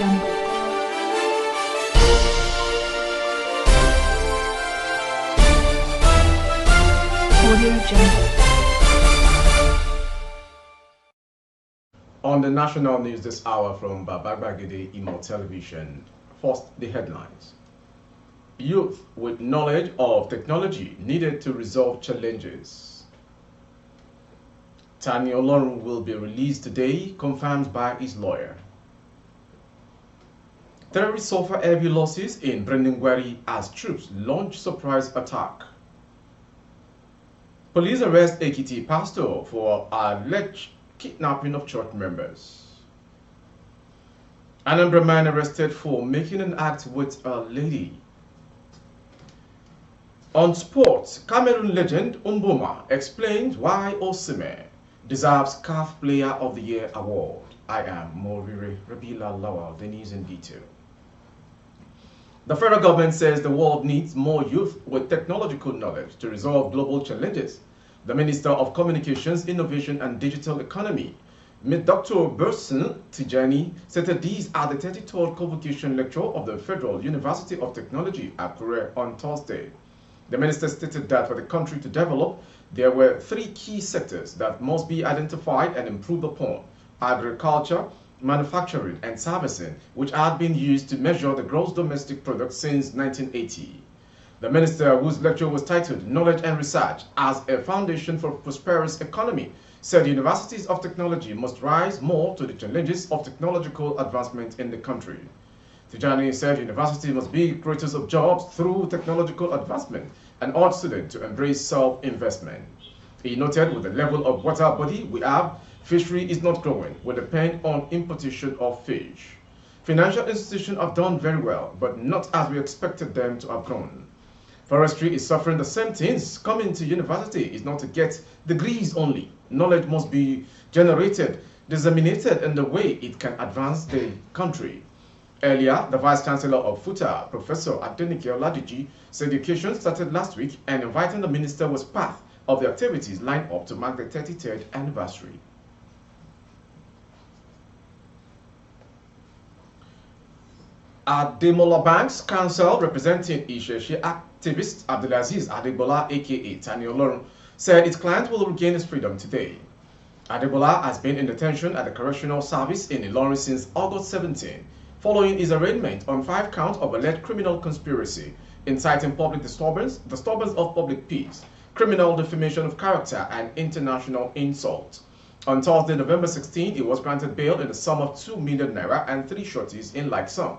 Jungle. Audio Jungle. On the national news this hour from Babagbagede Imo Television, first the headlines. Youth with knowledge of technology needed to resolve challenges. Tani Olorun will be released today, confirmed by his lawyer. Terrorists suffer heavy losses in Brendengwari as troops launch surprise attack. Police arrest Ekiti pastor for alleged kidnapping of church members. Anambra man arrested for making an act with a lady. On sports, Cameroon legend Mboma explains why Osimhen deserves CAF Player of the Year award. I am Morire Rabila Lawal. The news in detail. The federal government says the world needs more youth with technological knowledge to resolve global challenges. The Minister of Communications, Innovation and Digital Economy, Dr. Burson Tijani, stated these at the 33rd Convocation Lecture of the Federal University of Technology, Akure, on Thursday. The minister stated that for the country to develop, there were three key sectors that must be identified and improved upon: agriculture, manufacturing, and servicing, which had been used to measure the gross domestic product since 1980. The minister, whose lecture was titled Knowledge and Research as a Foundation for a Prosperous Economy, said universities of technology must rise more to the challenges of technological advancement in the country. Tijani said universities must be creators of jobs through technological advancement and urged students to embrace self-investment. He noted with the level of water body we have, fishery is not growing, will depend on importation of fish. Financial institutions have done very well, but not as we expected them to have grown. Forestry is suffering the same things. Coming to university is not to get degrees only. Knowledge must be generated, disseminated in the way it can advance the country. Earlier, the Vice Chancellor of FUTA, Professor Adenike Oladiji, said the occasion started last week and inviting the minister was part of the activities lined up to mark the 33rd anniversary. Ademola Bank's counsel representing Isheshe activist Abdulaziz Adebola aka Tani Olorun said its client will regain his freedom today. Adebola has been in detention at the Correctional Service in Ilorin since August 17, following his arraignment on 5 counts of alleged criminal conspiracy, inciting public disturbance of public peace, criminal defamation of character, and international insult. On Thursday, November 16, he was granted bail in the sum of 2 million naira and 3 shorties in like sum.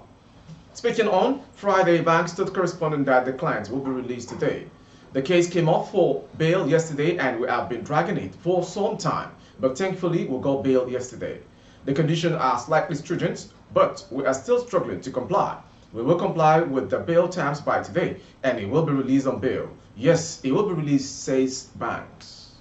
Speaking on Friday, Bank told correspondent that the client will be released today. The case came off for bail yesterday and we have been dragging it for some time, but thankfully we got bail yesterday. The conditions are slightly stringent, but we are still struggling to comply. We will comply with the bail terms by today and he will be released on bail. Yes, he will be released, says Banks.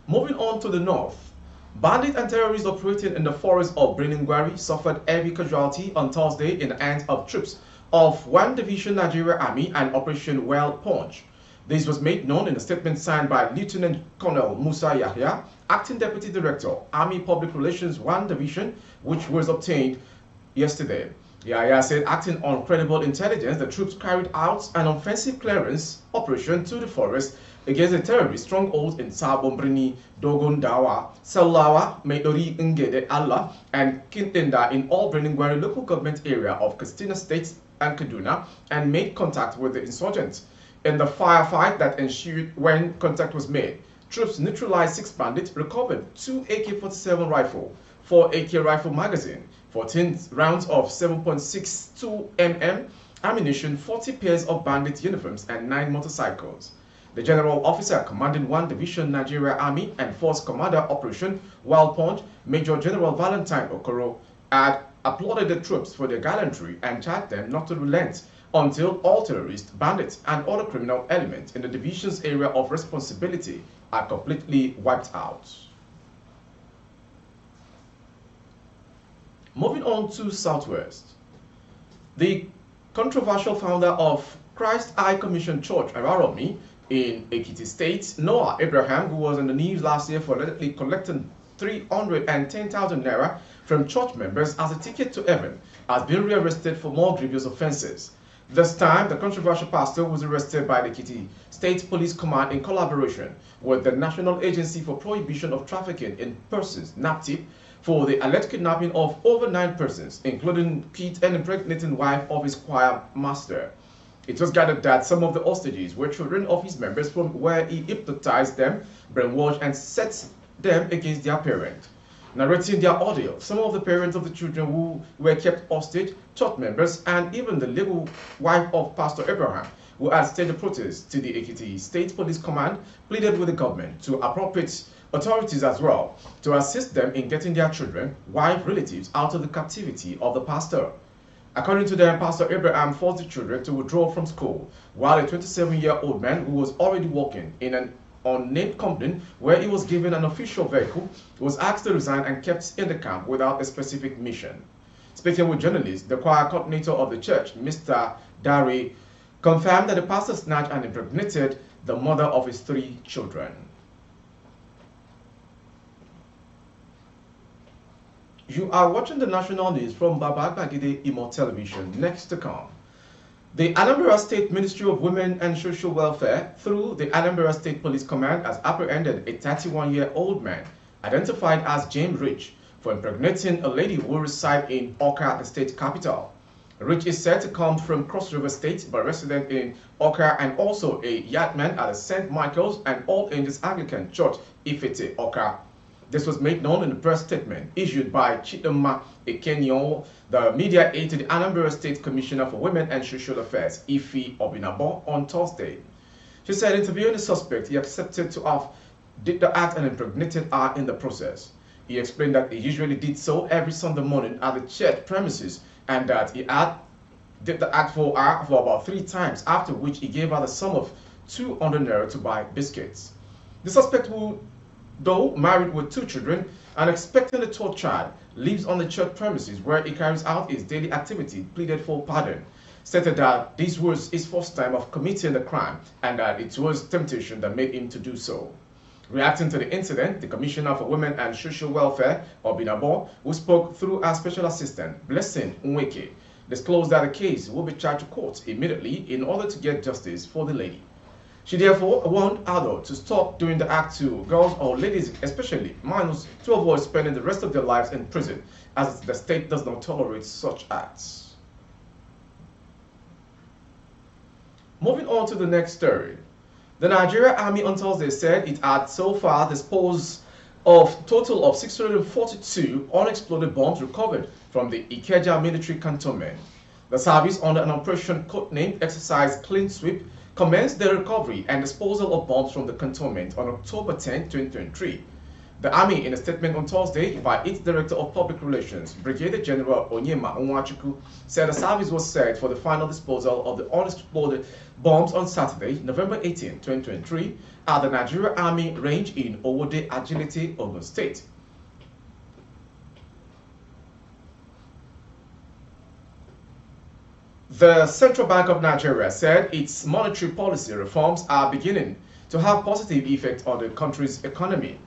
Moving on to the north. Bandits and terrorists operating in the forest of Brendengwari suffered heavy casualty on Thursday in the hands of troops of 1 Division Nigeria Army and Operation Well Punch. This was made known in a statement signed by Lieutenant Colonel Musa Yahya, Acting Deputy Director, Army Public Relations 1 Division, which was obtained yesterday. Yahya said, acting on credible intelligence, the troops carried out an offensive clearance operation to the forest against the terrorist strongholds in Sabombrini, Dogondawa, Salawa, Maidori Ngede Allah, and Kintinda in all Brendengwari local government area of Katsina State and Kaduna, and made contact with the insurgents. In the firefight that ensued when contact was made, troops neutralized 6 bandits, recovered 2 AK-47 rifle, 4 AK rifle magazine, 14 rounds of 7.62 mm ammunition, 40 pairs of bandit uniforms, and 9 motorcycles. The general officer commanding 1 Division Nigeria Army and Force Commander Operation Wild Punch, Major General Valentine Okoro, had applauded the troops for their gallantry and charged them not to relent until all terrorists, bandits, and other criminal elements in the division's area of responsibility are completely wiped out. Moving on to Southwest. The controversial founder of Christ High Commission Church, Araromi, in Ekiti State, Noah Abraham, who was in the news last year for allegedly collecting 310,000 naira from church members as a ticket to heaven has been rearrested for more grievous offences. This time, the controversial pastor was arrested by the Ekiti State Police Command in collaboration with the National Agency for Prohibition of Trafficking in Persons, NAPTIP, for the alleged kidnapping of over 9 persons, including Pete, an impregnated wife of his choir master. It was gathered that some of the hostages were children of his members from where he hypnotized them, brainwashed, and set them against their parent. Narrating their ordeal, some of the parents of the children who were kept hostage, church members, and even the legal wife of Pastor Abraham, who had staged a protest to the Ekiti State Police Command, pleaded with the government to appropriate authorities as well to assist them in getting their children, wife, relatives out of the captivity of the pastor. According to them, Pastor Abraham forced the children to withdraw from school, while a 27-year-old man who was already working in an unnamed company where he was given an official vehicle was asked to resign and kept in the camp without a specific mission. Speaking with journalists, the choir coordinator of the church, Mr. Dari, confirmed that the pastor snatched and impregnated the mother of his 3 children. You are watching the national news from Baba Gbagede Imo Television. Next to come. The Anambra State Ministry of Women and Social Welfare, through the Anambra State Police Command, has apprehended a 31-year-old man identified as James Rich for impregnating a lady who resides in Awka, the state capital. Rich is said to come from Cross River State, but resident in Awka and also a yardman at the St. Michael's and All Angels Anglican Church, Ifete, Awka. This was made known in a press statement issued by Chidoma Ekenyo, the media aide to the Anambra State Commissioner for Women and Social Affairs, Ife Obinabo, on Thursday. She said, interviewing the suspect, he accepted to have did the act and impregnated her in the process. He explained that he usually did so every Sunday morning at the church premises and that he had did the act for her for about 3 times, after which he gave her the sum of 200 naira to buy biscuits. The suspect, who though married with 2 children and expecting a 3rd child, lives on the church premises where he carries out his daily activity, pleaded for pardon, stated that this was his first time of committing the crime and that it was temptation that made him to do so. Reacting to the incident, the Commissioner for Women and Social Welfare, Obinabo, who spoke through our special assistant, Blessing Nweke, disclosed that the case will be charged to court immediately in order to get justice for the lady. She therefore warned adults to stop doing the act to girls or ladies, especially minors, to avoid spending the rest of their lives in prison, as the state does not tolerate such acts. Moving on to the next story. The Nigerian Army on Thursday said it had so far disposed of a total of 642 unexploded bombs recovered from the Ikeja military cantonment. The service, under an operation codenamed Exercise Clean Sweep, commenced the recovery and disposal of bombs from the cantonment on October 10, 2023. The Army, in a statement on Thursday by its Director of Public Relations, Brigadier General Onyema Nwachukwu, said the service was set for the final disposal of the unexploded bombs on Saturday, November 18, 2023, at the Nigerian Army range in Owode Agility, Ogun State. The Central Bank of Nigeria said its monetary policy reforms are beginning to have positive effect on the country's economy.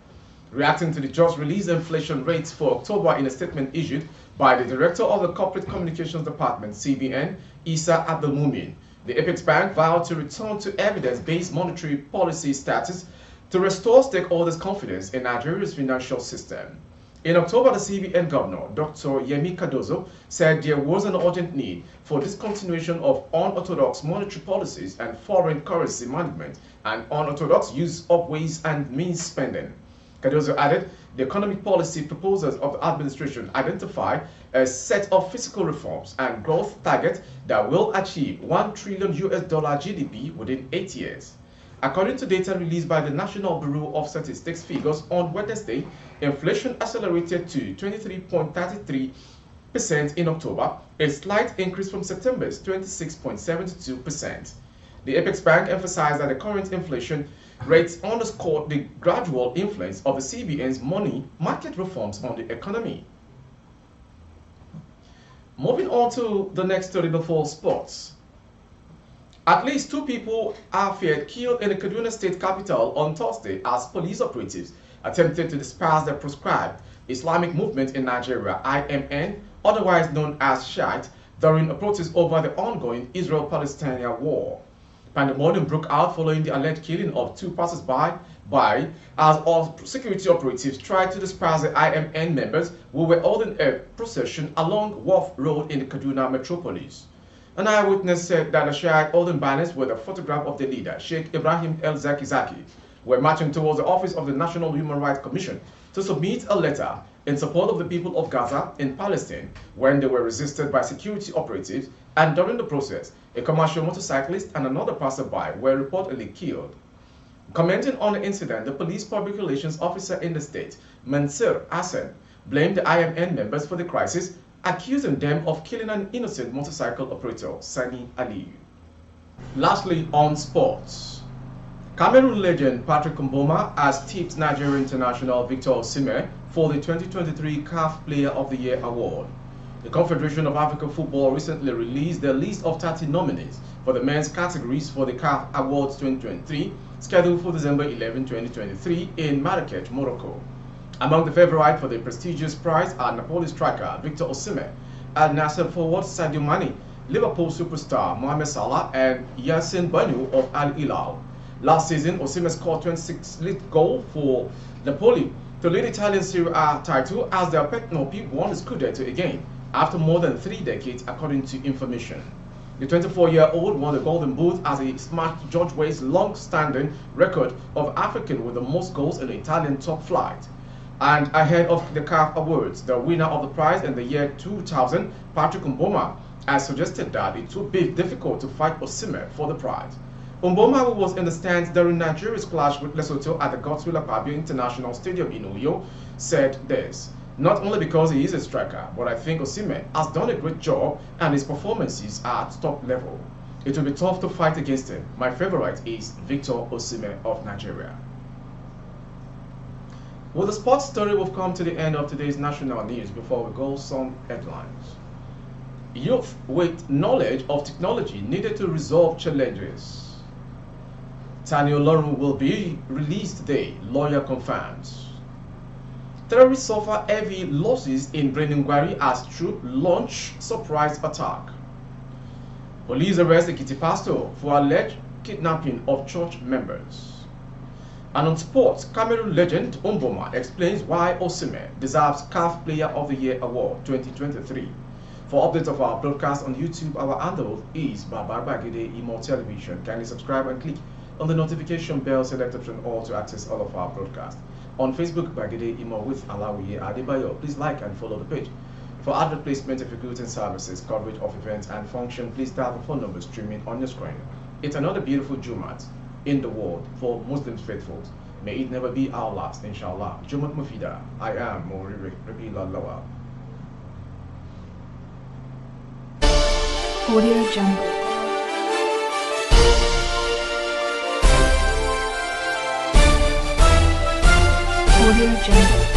Reacting to the just released inflation rates for October in a statement issued by the Director of the Corporate Communications Department, CBN, Isa Abdelmumin, the Apex Bank vowed to return to evidence-based monetary policy status to restore stakeholders' confidence in Nigeria's financial system. In October, the CBN Governor, Dr. Yemi Cardozo, said there was an urgent need for discontinuation of unorthodox monetary policies and foreign currency management and unorthodox use of ways and means spending. Cardozo added, the economic policy proposals of the administration identify a set of fiscal reforms and growth targets that will achieve $1 trillion GDP within 8 years. According to data released by the National Bureau of Statistics figures on Wednesday, inflation accelerated to 23.33% in October, a slight increase from September's 26.72%. The Apex Bank emphasized that the current inflation rates underscored the gradual influence of the CBN's money market reforms on the economy. Moving on to the next story before sports. At least 2 people are feared killed in the Kaduna State capital on Thursday as police operatives attempted to disperse the proscribed Islamic movement in Nigeria, IMN, otherwise known as Shiite, during a protest over the ongoing Israel-Palestine war. Pandemonium broke out following the alleged killing of two passers-by as security operatives tried to disperse the IMN members who were holding a procession along Wharf Road in the Kaduna metropolis. An eyewitness said that the Shiite holding banners with a photograph of the leader, Sheikh Ibrahim El-Zakizaki, were marching towards the office of the National Human Rights Commission to submit a letter in support of the people of Gaza in Palestine when they were resisted by security operatives, and during the process, a commercial motorcyclist and another passerby were reportedly killed. Commenting on the incident, the police public relations officer in the state, Mansur Hassan, blamed the IMN members for the crisis, accusing them of killing an innocent motorcycle operator, Sani Aliyu. Lastly, on sports. Cameroon legend Patrick Mboma has tipped Nigeria international Victor Osimhen for the 2023 CAF Player of the Year award. The Confederation of African Football recently released the list of 30 nominees for the men's categories for the CAF Awards 2023, scheduled for December 11, 2023 in Marrakech, Morocco. Among the favorites for the prestigious prize are Napoli striker Victor Osimhen, Al Nassr forward Sadio Mane, Liverpool superstar Mohamed Salah, and Yassine Banu of Al Hilal. Last season, Osimhen scored 26 lead goals for Napoli to lead Italian Serie A title as their Petnopi won the Scudetto again after more than 3 decades, according to information. The 24-year-old won the Golden Boot as he smashed George Weah's long-standing record of African with the most goals in the Italian top flight. And ahead of the CAF Awards, the winner of the prize in the year 2000, Patrick Mboma, has suggested that it would be difficult to fight Osimhen for the prize. Mboma, who was in the stands during Nigeria's clash with Lesotho at the Godswill Akpabio International Stadium in Uyo, said this: "Not only because he is a striker, but I think Osimhen has done a great job and his performances are at top level. It will be tough to fight against him. My favorite is Victor Osimhen of Nigeria." With the sports story, we've come to the end of today's national news. Before we go, some headlines. Youth with knowledge of technology needed to resolve challenges. Tani Alura will be released today, lawyer confirms. Terrorists suffer heavy losses in Breningwari as troops launch surprise attack. Police arrest Ekiti pastor for alleged kidnapping of church members. And on sports, Cameroon legend Mboma explains why Osimhen deserves CAF Player of the Year Award 2023. For updates of our broadcast on YouTube, our handle is Babar Bagide Imo Television. Kindly subscribe and click on the notification bell selected option all to access all of our broadcasts. On Facebook, Bagide Imo with Alawiye Adebayo. Please like and follow the page. For advert placement of your goods and services, coverage of events and function, please dial the phone number streaming on your screen. It's another beautiful Jumat in the world for Muslims faithfuls. May it never be our last, inshallah. Jumat Mufida. I am Moriri Rabila Lawal. Audio Jungle. Audio Jungle.